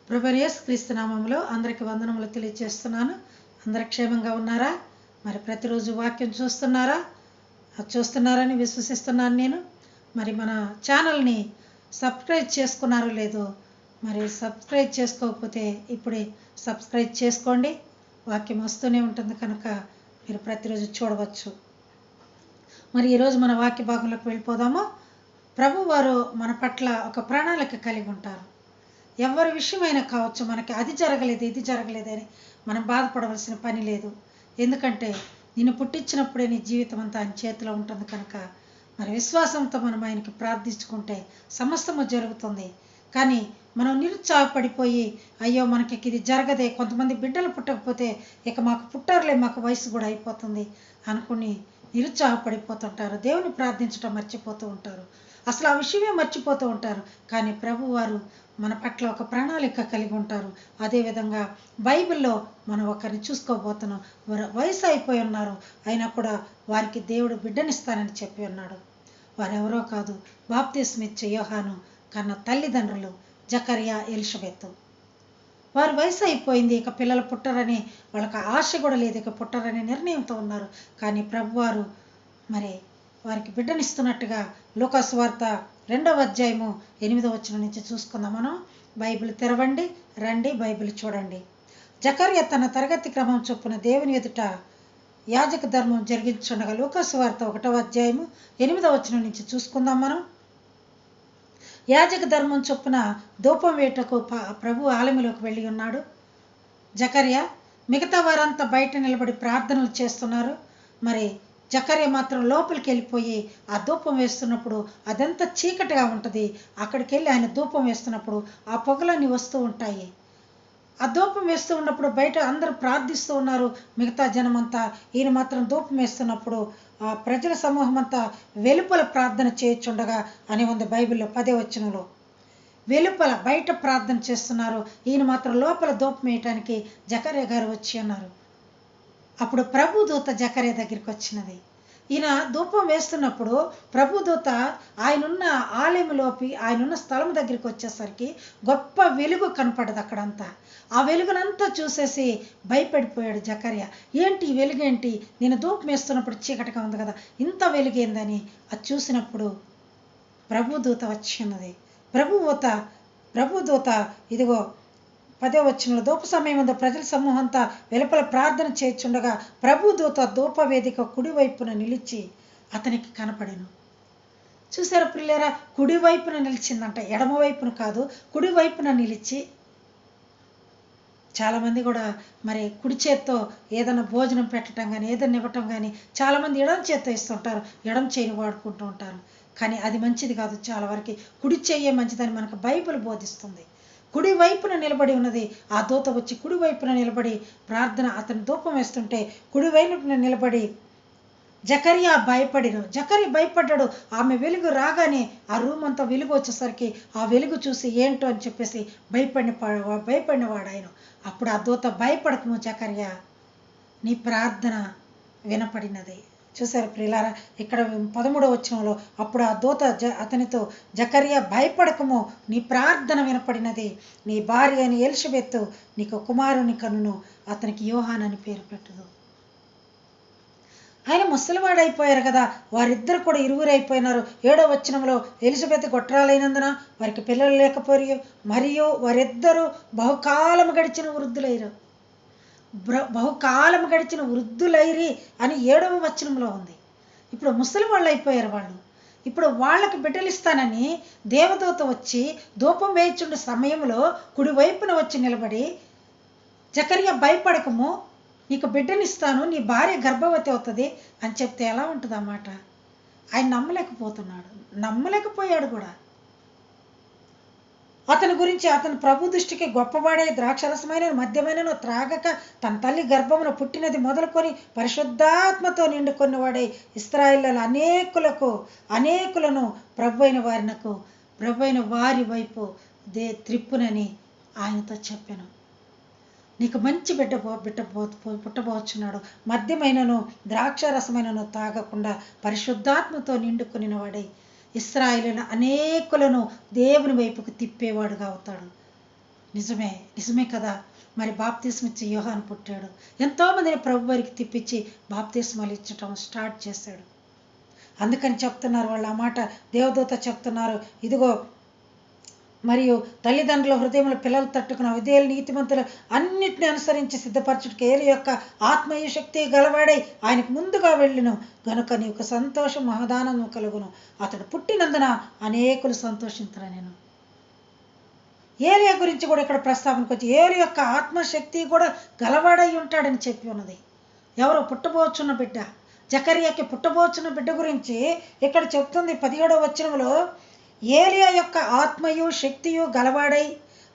ప్రభువైన యేసుక్రీస్తు నామములో అందరికి వందనములు తెలియజేస్తున్నాను. అందరు క్షేమంగా ఉన్నారా? మరి ప్రతిరోజు వాక్యం చూస్తున్నారని విశ్వసిస్తున్నాను నేను. మరి మన ఛానల్ని సబ్స్క్రైబ్ చేసుకున్నారో లేదో, మరి సబ్స్క్రైబ్ చేసుకోకపోతే ఇప్పుడే సబ్స్క్రైబ్ చేసుకోండి. వాక్యం వస్తూనే ఉంటుంది కనుక మీరు ప్రతిరోజు చూడవచ్చు. మరి ఈరోజు మన వాక్య భాగంలోకి వెళ్ళిపోదాము. ప్రభువారు మన పట్ల ఒక ప్రణాళిక కలిగి ఉంటారు. ఎవరి విషయమైనా కావచ్చు, మనకి అది జరగలేదు ఇది జరగలేదని మనం బాధపడవలసిన పని లేదు. ఎందుకంటే నిన్ను పుట్టించినప్పుడే నీ జీవితం అంతా ఆయన చేతిలో ఉంటుంది కనుక మరి విశ్వాసంతో మనం ఆయనకి ప్రార్థించుకుంటే సమస్తము జరుగుతుంది. కానీ మనం నిరుత్సాహపడిపోయి అయ్యో మనకి ఇది జరగదే, కొంతమంది బిడ్డలు పుట్టకపోతే ఇక మాకు పుట్టారులే, మాకు వయసు కూడా అయిపోతుంది అనుకుని నిరుత్సాహపడిపోతుంటారు. దేవుని ప్రార్థించడం మర్చిపోతూ ఉంటారు. అసలు ఆ విషయమే మర్చిపోతూ ఉంటారు. కానీ ప్రభువారు మన పట్ల ఒక ప్రణాళిక కలిగి ఉంటారు. అదేవిధంగా బైబిల్లో మనం ఒకరిని చూసుకోబోతున్నాం. వయసు అయిపోయి ఉన్నారు, అయినా కూడా వారికి దేవుడు బిడ్డనిస్తానని చెప్పి ఉన్నాడు. వారెవరో కాదు, బాప్తిస్మిచ్చే యోహాను కన్న తల్లిదండ్రులు జకర్యా, ఎలిషబెత్. వారి వయసు అయిపోయింది, ఇక పిల్లలు పుట్టరని వాళ్ళకి ఆశ కూడా లేదు, ఇక పుట్టరని నిర్ణయంతో ఉన్నారు. కానీ ప్రభువారు మరి వారికి బిడ్డనిస్తున్నట్టుగా లూకాసు వార్త 2వ అధ్యాయము 8వ వచనం నుంచి చూసుకుందాం. మనం బైబిల్ తెరవండి, రండి బైబిల్ చూడండి. జకర్యా తన తరగతి క్రమం చొప్పున దేవుని ఎదుట యాజక ధర్మం జరిగించుండగా లూకాసు వార్త 1వ అధ్యాయము 8వ వచనం నుంచి చూసుకుందాం. మనం యాజక ధర్మం చొప్పున ధూపం వేటకు ప్రభు ఆలయంలోకి వెళ్ళి ఉన్నాడు జకర్యా. మిగతా వారంతా బయట నిలబడి ప్రార్థనలు చేస్తున్నారు. మరి జకర్యా మాత్రం లోపలికి వెళ్ళిపోయి ఆ ధూపం వేస్తున్నప్పుడు అదంతా చీకటిగా ఉంటుంది. అక్కడికి వెళ్ళి ఆయన ధూపం వేస్తున్నప్పుడు ఆ పొగలన్నీ వస్తూ ఉంటాయి. ఆ ధూపం వేస్తూ ఉన్నప్పుడు బయట అందరూ ప్రార్థిస్తూ ఉన్నారు, మిగతా జనమంతా. ఈయన మాత్రం ధూపం వేస్తున్నప్పుడు ఆ ప్రజల సమూహం అంతా వెలుపల ప్రార్థన చేయుచుండగా అని ఉంది బైబిల్లో 10వ వచనంలో. వెలుపల బయట ప్రార్థన చేస్తున్నారు, ఈయన మాత్రం లోపల ధూపం వేయటానికి జకర్యా గారు వచ్చి అన్నారు. అప్పుడు ప్రభుదూత జకర్యా దగ్గరికి వచ్చినది. ఈయన ధూపం వేస్తున్నప్పుడు ప్రభుదూత ఆయనున్న ఆలయంలోకి, ఆయనున్న స్థలం దగ్గరికి వచ్చేసరికి గొప్ప వెలుగు కనపడదు అక్కడంతా. ఆ వెలుగునంతా చూసేసి భయపడిపోయాడు జకర్యా. ఏంటి ఈ వెలుగేంటి, నేను ధూపం వేస్తున్నప్పుడు చీకటిగా ఉంది కదా, ఇంత వెలుగేందని అది చూసినప్పుడు ప్రభుదూత వచ్చి ఉన్నది. ప్రభుదూత ఇదిగో 10వ వచనంలో ధూప సమయం ఉందో ప్రజల సమూహం అంతా వెలుపల ప్రార్థన చేయుచుండగా ప్రభుదూత ధూప వేదిక కుడివైపున నిలిచి అతనికి కనపడెను. చూసారా పిల్లరా, కుడివైపున నిలిచిందంట, ఎడమ వైపున కాదు, కుడివైపున నిలిచి. చాలామంది కూడా మరి కుడి చేత్తో ఏదైనా భోజనం పెట్టడం కానీ ఏదైనా ఇవ్వటం కానీ చాలామంది ఎడమ చేత్తో ఇస్తుంటారు, ఎడమ చేయిని వాడుకుంటూ ఉంటారు. కానీ అది మంచిది కాదు. చాలా వరకు కుడి చెయ్యే మంచిదని మనకు బైబిల్ బోధిస్తుంది. కుడి వైపున నిలబడి ఉన్నది. ఆ దూత వచ్చి కుడి వైపున నిలబడి ప్రార్థన, అతను ధూపం వేస్తుంటే కుడి వైపున నిలబడి జకర్యా భయపడ్డాడు. ఆమె వెలుగు రాగానే ఆ రూమ్ అంతా వెలుగు వచ్చేసరికి ఆ వెలుగు చూసి ఏంటో అని చెప్పేసి భయపడినవాడు ఆయన. అప్పుడు ఆ దూత భయపడకము జకర్యా, నీ ప్రార్థన వినపడినది. చూసారు ప్రియులారా, ఇక్కడ 13వ వచనంలో అప్పుడు ఆ దూత అతనితో జకర్యా భయపడకము, నీ ప్రార్థన వినపడినది, నీ భార్య అని ఎలిషబెత్ నీకు కుమారుని కనును, అతనికి యోహాన్ అని పేరు పెట్టుదు. ఆయన ముసలివాడైపోయారు కదా, వారిద్దరు కూడా ఇరువురు అయిపోయినారు. 7వ వచనంలో ఎలిజబెత్ గొట్రాలైనందున వారికి పిల్లలు లేకపోయారు, మరియు వారిద్దరూ బహుకాలం గడిచిన వృద్ధులైరి అని 7వ వచనంలో ఉంది. ఇప్పుడు ముసలి వాళ్ళు అయిపోయారు వాళ్ళు. ఇప్పుడు వాళ్ళకి బిడ్డలిస్తానని దేవదూత వచ్చి ధూపం వేయించుండే సమయంలో కుడివైపున వచ్చి నిలబడి జకర్యా భయపడకము, నీకు బిడ్డనిస్తాను, నీ భార్య గర్భవతి అవుతుంది అని చెప్తే ఎలా ఉంటుంది ఆ మాట? ఆయన నమ్మలేకపోయాడు కూడా. అతని గురించి అతని ప్రభు దృష్టికి గొప్పవాడే, ద్రాక్షరసమైన మద్యమైనను త్రాగక తన తల్లి గర్భమును పుట్టినది మొదలుకొని పరిశుద్ధాత్మతో నిండుకొన్నవాడే ఇశ్రాయేలులో అనేకులను ప్రభువైన వారి వైపు త్రిప్పునని ఆయనతో చెప్పాను. నీకు మంచి బిడ్డ పుట్టబోచున్నాడు, మద్యమైనను ద్రాక్షరసమైనను తాగకుండా పరిశుద్ధాత్మతో నిండుకొనిన వాడై ఇశ్రాయేలును అనేకులను దేవుని వైపుకు తిప్పేవాడుగా అవుతాడు. నిజమే, నిజమే కదా. మరి బాప్తిస్మ ఇచ్చి యోహాను పుట్టాడు. ఎంతోమందిని ప్రభు వారికి తిప్పించి బాప్తిస్మాలు ఇచ్చటం స్టార్ట్ చేశాడు. అందుకని చెప్తున్నారు వాళ్ళు ఆ మాట. దేవదూత చెప్తున్నారు, ఇదిగో మరియు తల్లిదండ్రుల హృదయంలో పిల్లలు తట్టుకున్న విధేయులు నీతిమంతులు అన్నిటిని అనుసరించి సిద్ధపరచుటకు ఏలి యొక్క ఆత్మీయ శక్తి గలవాడై ఆయనకు ముందుగా వెళ్ళును గనుక నీకు సంతోషం మహదానందం కలుగును. అతడు పుట్టినందున అనేకులు సంతోషించరా. నేను ఏలియా గురించి కూడా ఇక్కడ ప్రస్తావనకు వచ్చి ఏలి యొక్క ఆత్మశక్తి కూడా గలవాడై ఉంటాడని చెప్పి ఉన్నది. ఎవరు? పుట్టబోచున్న బిడ్డ. జకర్యాకి పుట్టబోచున్న బిడ్డ గురించి ఇక్కడ చెప్తుంది 17వ వచనంలో, ఏలియా యొక్క ఆత్మయు శక్తియు గలవాడై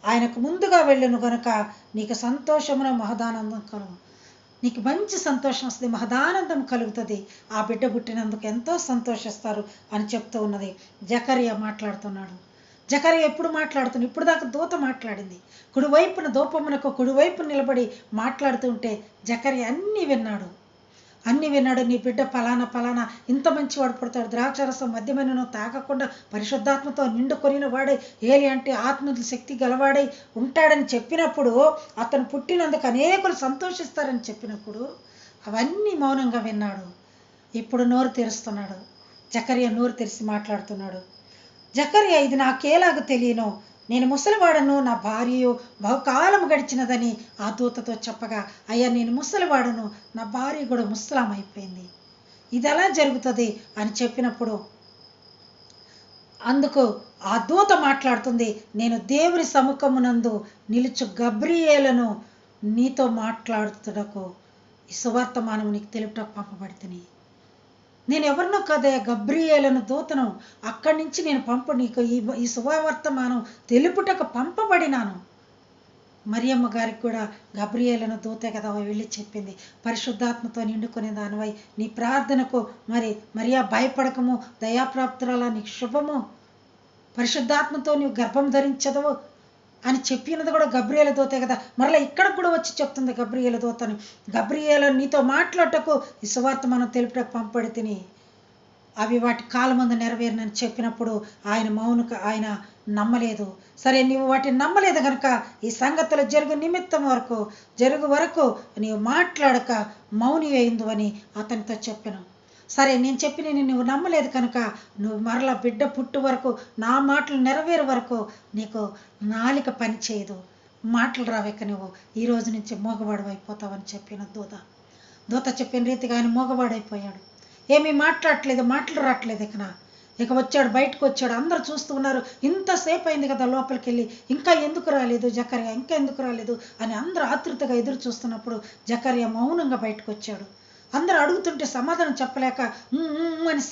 ఆయనకు ముందుగా వెళ్ళును గనుక నీకు సంతోషమున మహదానందం కలుగు. నీకు మంచి సంతోషం వస్తుంది, మహదానందం కలుగుతుంది. ఆ బిడ్డ పుట్టినందుకు ఎంతో సంతోషిస్తారు అని చెప్తూ ఉన్నది. జకర్యా మాట్లాడుతున్నాడు. జకర్యా ఎప్పుడు మాట్లాడుతున్నాడు? ఇప్పుడు దాకా దూత మాట్లాడింది. కుడివైపున దూపమునకు కుడివైపు నిలబడి మాట్లాడుతూ ఉంటే జకర్యా అన్నీ విన్నాడు. నీ బిడ్డ ఫలానా ఫలానా ఇంత మంచివాడు పుడతాడు, ద్రాక్షరసం మద్యమైనను తాగకుండా పరిశుద్ధాత్మతో నిండుకొనిన వాడై ఏలి అంటే ఆత్మ శక్తి గలవాడై ఉంటాడని చెప్పినప్పుడు, అతను పుట్టినందుకు అనేకులు సంతోషిస్తారని చెప్పినప్పుడు అవన్నీ మౌనంగా విన్నాడు. ఇప్పుడు నోరు తెరుస్తున్నాడు. జకర్యా నోరు తెరిచి మాట్లాడుతున్నాడు. జకర్యా, ఇది నాకేలాగ తెలియను, నేను ముసలివాడను, నా భార్యయు బహుకాలం గడిచినదని ఆ దూతతో చెప్పగా, అయ్యా నేను ముసలివాడను, నా భార్య కూడా ముసలాం అయిపోయింది, ఇది ఎలా జరుగుతుంది అని చెప్పినప్పుడు అందుకు ఆ దూత మాట్లాడుతుంది, నేను దేవుని సముఖమునందు నిలుచు గబ్రియేలును నీతో మాట్లాడుతుటకు ఈ సువార్తమానం నీకు తెలుపుటకు పంపబడితిని. నేను ఎవరినో కదే, గబ్రియేలును దూతను, అక్కడి నుంచి నేను నీకు ఈ శుభవర్తమానం తెలుపుటకు పంపబడినాను. మరియమ్మ గారికి కూడా గబ్రియేలును దూతే కదా వెళ్ళి చెప్పింది, పరిశుద్ధాత్మతో నిండుకునే దానివై నీ ప్రార్థనకు మరియా భయపడకము, దయాప్రాప్తురాలా నీకు శుభము, పరిశుద్ధాత్మతో నీవు గర్భం ధరించదవు అని చెప్పినది కూడా గబ్రియేలు దూతే కదా. మరలా ఇక్కడ కూడా వచ్చి చెప్తుంది గబ్రియేలు దూతని, గబ్రియేలు నీతో మాట్లాడటకు ఈ సువార్తమానం తెలుపుటకు పంపబడితిని, అవి వాటి కాలమందు నెరవేరినని చెప్పినప్పుడు ఆయన నమ్మలేదు. సరే, నీవు వాటిని నమ్మలేదు కనుక ఈ సంగతులు జరుగు వరకు నీవు మాట్లాడక మౌని అయిందు అని అతనితో చెప్పాను. సరే, నేను చెప్పిన నువ్వు నమ్మలేదు కనుక నువ్వు మరలా బిడ్డ పుట్టు వరకు, నా మాటలు నెరవేరు వరకు నీకు నాలిక పని చేయదు, మాటలు రావేక నువ్వు ఈ రోజు నుంచి మోగవాడు అయిపోతావని చెప్పిన దూత చెప్పిన రీతిగా ఆయన మోగవాడైపోయాడు. ఏమీ మాట్లాడట్లేదు, మాటలు రావట్లేదు. ఇక వచ్చాడు, బయటకు వచ్చాడు. అందరూ చూస్తూ ఉన్నారు. ఇంతసేపు అయింది కదా లోపలికి వెళ్ళి, ఇంకా ఎందుకు రాలేదు జకర్యా, ఇంకా ఎందుకు రాలేదు అని అందరూ ఆతృతగా ఎదురు చూస్తున్నప్పుడు జకర్యా మౌనంగా బయటకు వచ్చాడు. అందరూ అడుగుతుంటే సమాధానం చెప్పలేక అని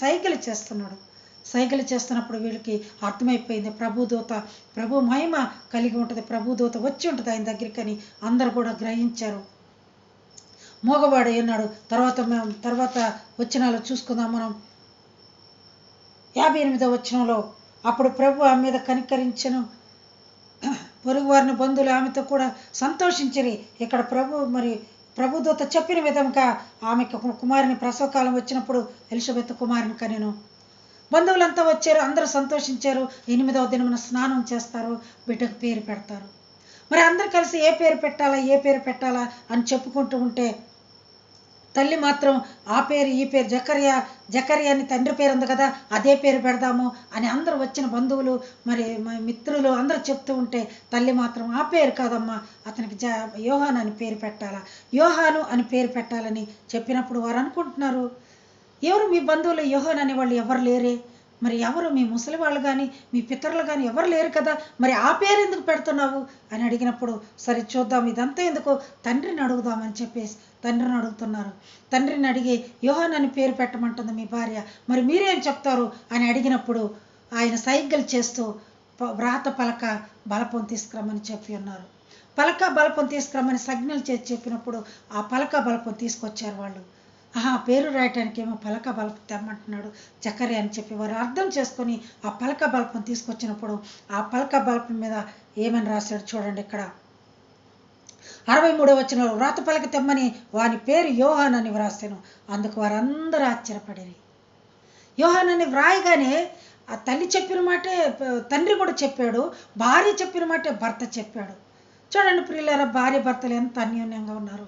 సైగలు చేస్తున్నప్పుడు వీళ్ళకి అర్థమైపోయింది, ప్రభు మహిమ కలిగి ఉంటుంది, ప్రభుదూత వచ్చి ఉంటుంది ఆయన దగ్గరికి అని అందరు కూడా గ్రహించారు. మోగవాడు అన్నాడు. తర్వాత వచనాలు చూసుకుందాం మనం. 58వ వచనంలో, అప్పుడు ప్రభు ఆమె మీద కనికరించెను, పొరుగువారిని బంధువులు ఆమెతో కూడా సంతోషించిరి. ఇక్కడ ప్రభుదూత చెప్పిన విధంగా ఆమెకు కుమారుని ప్రసవకాలం వచ్చినప్పుడు ఎలిజబెత్ కుమారుని కనెను. బంధువులంతా వచ్చారు, అందరూ సంతోషించారు. 8వ దినమున స్నానం చేస్తారు, బిడ్డకు పేరు పెడతారు. మరి అందరు కలిసి ఏ పేరు పెట్టాలా అని చెప్పుకుంటూ ఉంటే తల్లి మాత్రం ఆ పేరు ఈ పేరు, జకర్యా అని తండ్రి పేరు ఉంది కదా, అదే పేరు పెడదాము అని అందరూ వచ్చిన బంధువులు మిత్రులు అందరూ చెప్తూ ఉంటే తల్లి మాత్రం ఆ పేరు కాదమ్మా, అతనికి యోహాను అని పేరు పెట్టాలని చెప్పినప్పుడు వారు అనుకుంటున్నారు, ఎవరు మీ బంధువులు యోహాను అనే వాళ్ళు ఎవరు లేరే, మరి ఎవరు మీ ముసలి వాళ్ళు కానీ మీ పితరులు కానీ ఎవరు లేరు కదా, మరి ఆ పేరు ఎందుకు పెడుతున్నావు అని అడిగినప్పుడు, సరే చూద్దాం, ఇదంతా ఎందుకు, తండ్రిని అడుగుదామని చెప్పేసి తండ్రిని అడుగుతున్నారు. తండ్రిని అడిగి యోహాను అని పేరు పెట్టమంటుంది మీ భార్య, మరి మీరేం చెప్తారు అని అడిగినప్పుడు ఆయన సైగలు చేస్తూ వ్రాత పలక బలపం తీసుకురమ్మని చెప్పి ఉన్నారు. పలక బలపం తీసుకురమ్మని సంజ్ఞలు చేసి చెప్పినప్పుడు ఆ పలక బలపం తీసుకొచ్చారు వాళ్ళు. పేరు రాయటానికి ఏమో పలక బలపం తెమ్మంటున్నాడు జకర్యా అని చెప్పి వారు అర్థం చేసుకొని ఆ పలక బలపం తీసుకొచ్చినప్పుడు ఆ పలక బలపం మీద ఏమని రాశాడు చూడండి. ఇక్కడ 63వ వచనంలో, వ్రాత పలక తెమ్మని వాని పేరు యోహాను అని వ్రాసాను, అందుకు వారందరూ ఆశ్చర్యపడిరి. యోహాను అని వ్రాయగానే ఆ తల్లి చెప్పిన మాటే తండ్రి కూడా చెప్పాడు, భార్య చెప్పిన మాటే భర్త చెప్పాడు. చూడండి ప్రియులారా, భార్య భర్తలు ఎంత అన్యోన్యంగా ఉన్నారు.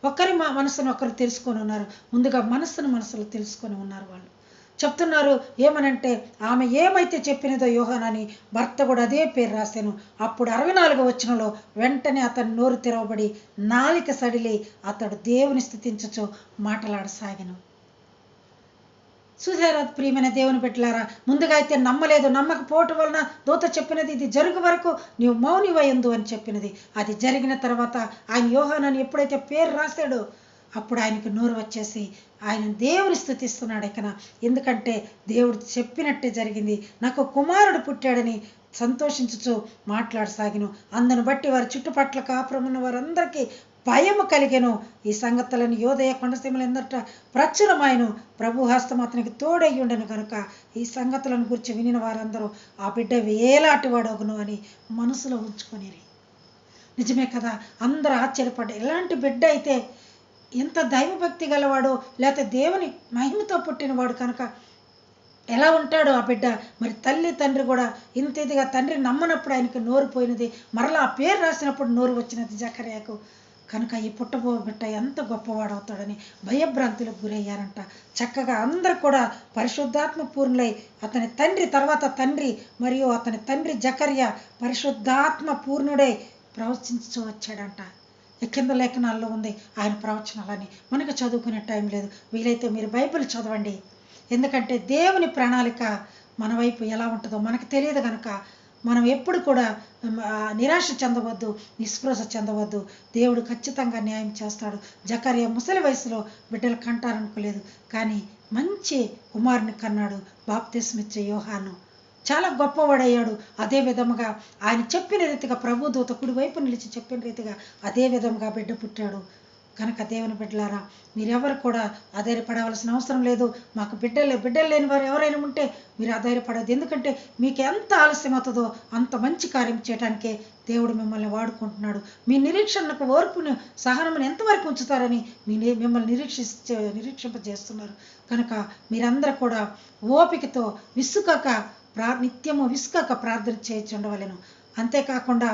ఒకరి మనసును ఒకరు తెలుసుకొని ఉన్నారు. ముందుగా మనసులు తెలుసుకొని ఉన్నారు. వాళ్ళు చెప్తున్నారు ఏమనంటే, ఆమె ఏమైతే చెప్పినదో యోహానని భర్త కూడా అదే పేరు రాశాను. అప్పుడు 64వ వచనంలో వెంటనే అతని నోరు తెరవబడి నాలిక సడిలి అతడు దేవుని స్తుతించుచు మాటలాడసాగెను. చూసారా ప్రియమైన దేవుని బిడ్డలారా, ముందుగా అయితే నమ్మలేదు. నమ్మకపోవటం వలన దూత చెప్పినది ఇది జరుగు వరకు నీవు మౌనివయందు అని చెప్పినది. అది జరిగిన తర్వాత ఆయన యోహానని ఎప్పుడైతే పేరు రాశాడో అప్పుడు ఆయనకు నోరు వచ్చేసి ఆయన దేవుని స్తుతిస్తున్నాడు. ఇకన ఎందుకంటే దేవుడు చెప్పినట్టే జరిగింది. నాకు కుమారుడు పుట్టాడని సంతోషించుచు మాట్లాడసాగిను. అందును బట్టి వారి చుట్టుపట్ల కాపురం ఉన్న వారందరికీ భయము కలిగెను. ఈ సంగతులను యోదయ కొండసీమలందట ప్రచురమాయను. ప్రభు హస్తం అతనికి తోడై ఉండను కనుక ఈ సంగతులను గురించి వినిన వారందరూ ఆ బిడ్డ వేలాంటివాడగును అని మనసులో ఉంచుకొనిరి. నిజమే కదా, అందరూ ఆశ్చర్యపడ్డారు. ఎలాంటి బిడ్డ అయితే, ఎంత దైవభక్తి గలవాడో, లేకపోతే దేవుని మహిమతో పుట్టినవాడు కనుక ఎలా ఉంటాడో ఆ బిడ్డ. మరి తల్లి తండ్రి కూడా ఇంత ఇదిగా తండ్రి నమ్మనప్పుడు ఆయనకు నోరు పోయినది, మరలా ఆ పేరు రాసినప్పుడు నోరు వచ్చినది జకర్యాకు. కనుక ఈ పుట్టబో బిడ్డ ఎంత గొప్పవాడవుతాడని భయభ్రాంతులకు గురయ్యారంట. చక్కగా అందరు కూడా పరిశుద్ధాత్మ పూర్ణులై అతని తండ్రి తర్వాత తండ్రి మరియు అతని తండ్రి జకర్యా పరిశుద్ధాత్మ పూర్ణుడై ప్రవచించు వచ్చాడంట. కింద లేఖనాల్లో ఉంది ఆయన ప్రవచనాలని. మనకు చదువుకునే టైం లేదు. వీలైతే మీరు బైబిల్ చదవండి. ఎందుకంటే దేవుని ప్రణాళిక మన వైపు ఎలా ఉంటుందో మనకు తెలియదు కనుక మనం ఎప్పుడు కూడా నిరాశ చెందవద్దు, నిస్పృహ చెందవద్దు. దేవుడు ఖచ్చితంగా న్యాయం చేస్తాడు. జకర్యా ముసలి వయసులో బిడ్డలు కంటారనుకోలేదు, కానీ మంచి కుమారుని కన్నాడు. బాప్తిస్మిచ్చే యోహాను చాలా గొప్పవాడయ్యాడు. అదే విధముగా ఆయన చెప్పిన రీతిగా ప్రభుదూత కుడి వైపు నిలిచి చెప్పిన రీతిగా అదే విధముగా బిడ్డ పుట్టాడు. కనుక దేవుని బిడ్డలారా, మీరెవరు కూడా ఆధారపడవలసిన అవసరం లేదు. మాకు బిడ్డలు లేని వారు ఎవరైనా ఉంటే మీరు ఆధారపడదు. ఎందుకంటే మీకు ఎంత ఆలస్యం అవుతుందో అంత మంచి కార్యం చేయడానికే దేవుడు మిమ్మల్ని వాడుకుంటున్నాడు. మీ నిరీక్షణకు ఓర్పును సహనమును ఎంతవరకు ఉంచుతారని మిమ్మల్ని నిరీక్షింపజేస్తున్నారు. కనుక మీరందరూ కూడా ఓపికతో నిత్యము విసుకక ప్రార్థన చేయించుండవలెను. అంతేకాకుండా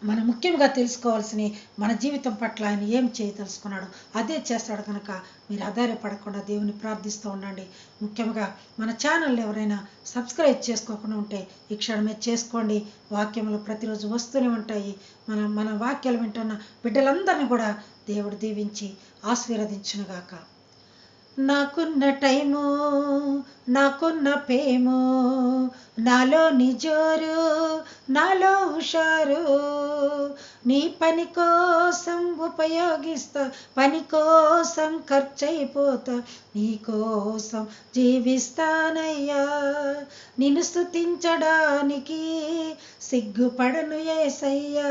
మనం ముఖ్యంగా తెలుసుకోవాల్సిన మన జీవితం పట్ల ఆయన ఏం చేయదలుచుకున్నాడు అదే చేస్తాడు. కనుక మీరు ఆధారపడకుండా దేవుని ప్రార్థిస్తూ ఉండండి. ముఖ్యంగా మన ఛానల్ ఎవరైనా సబ్స్క్రైబ్ చేసుకోకుండా ఉంటే ఈ క్షణమే చేసుకోండి. వాక్యములు ప్రతిరోజు వస్తూనే ఉంటాయి. మన వాక్యాలు వింటున్న బిడ్డలందరినీ కూడా దేవుడు దీవించి ఆశీర్వదించునుగాక. నాకున్న టైము, నాకున్న ప్రేము, నాలో నిజోరు, నాలో హుషారు, నీ పని కోసం ఉపయోగిస్తా, పని కోసం ఖర్చయిపోతా, నీ కోసం జీవిస్తానయ్యా. నిన్ను స్తుతించడానికి సిగ్గుపడను యేసయ్యా,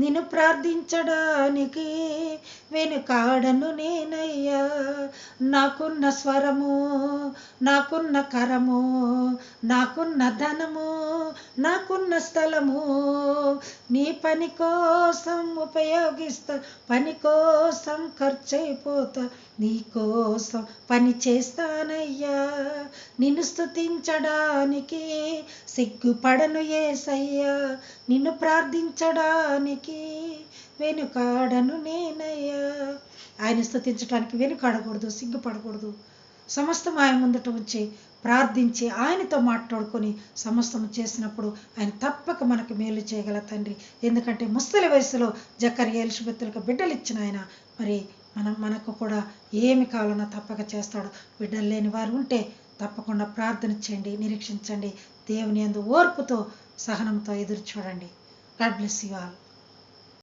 నిన్ను ప్రార్థించడానికి వెనుకాడను నేనయ్యా. నాకున్న స్వరము, నాకున్న కరము, నాకున్న ధనము, నాకున్న స్థలము, నీ పని కోసం ఉపయోగిస్తా, పని కోసం ఖర్చయిపోతా, నీ కోసం పని చేస్తానయ్యా. నిన్ను స్తుతించడానికి సిగ్గుపడను యేసయ్యా, నిన్ను ప్రార్థించడానికి వెనుకాడను నేనయ్యా. ఆయన స్తుతించడానికి వెనుకాడకూడదు, సిగ్గుపడకూడదు. సమస్తం ఆయన ముందట ఉంచి ప్రార్థించి ఆయనతో మాట్లాడుకొని సమస్తము చేసినప్పుడు ఆయన తప్పక మనకు మేలు చేయగల తండ్రి. ఎందుకంటే ముసలి వయసులో జకర్యా ఎలిషబెతులకు బిడ్డలు ఇచ్చిన ఆయన మరి మనకు కూడా ఏమి కావాలన్నా తప్పక చేస్తాడు. బిడ్డలు లేని వారు ఉంటే తప్పకుండా ప్రార్థన చేయండి, నిరీక్షించండి. దేవుని యందు ఓర్పుతో సహనంతో ఎదురు చూడండి. God bless you all.